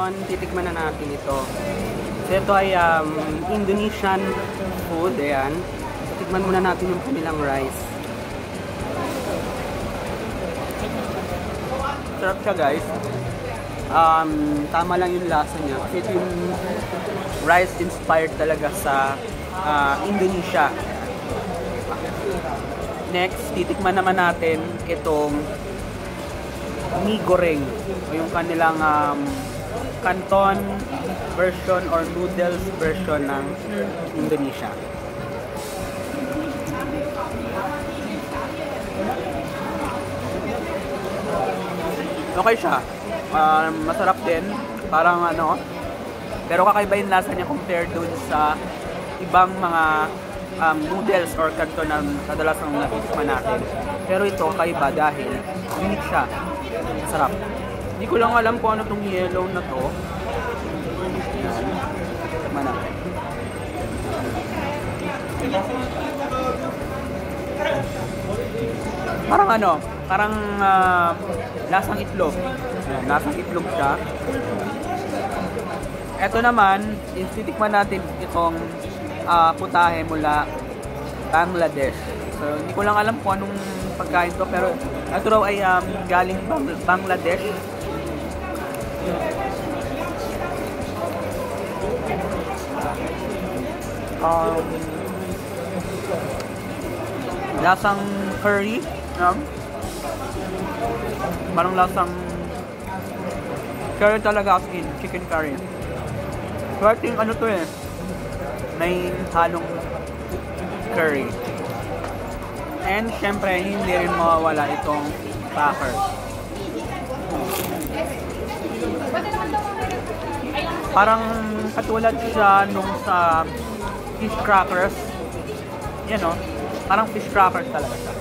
ngayon, titikman na natin ito. So, ito ay Indonesian food. Ayan. So, tikman muna natin yung kanilang rice. Sarap siya, guys. Tama lang yung lasa niya. Kasi ito yung rice inspired talaga sa Indonesia. Next, titikman naman natin itong mie goreng o yung kanilang canton version or noodles version ng Indonesia. Okay siya. Masarap din. Parang ano, pero kakaiba yung lasa niya compared dun sa ibang mga noodles or canton na kadalasang natikman natin. Pero ito kakaiba dahil unique siya. Masarap. Hindi ko lang alam kung ano tong yellow na to. Yan. Tikman natin. Parang ano, parang lasang itlog. Ayan, lasang itlog siya. Ito naman, titikman natin itong putahe mula Bangladesh. So, hindi ko lang alam kung anong pagkain to, pero ito raw ay galing Bangladesh. Lasang curry. Parang lasang curry talaga, as in chicken curry. So I think ano to eh, may halong curry. And syempre hindi rin mawawala itong crackers. Parang katulad siya nung sa fish crackers. Yan o, parang fish crackers talaga siya.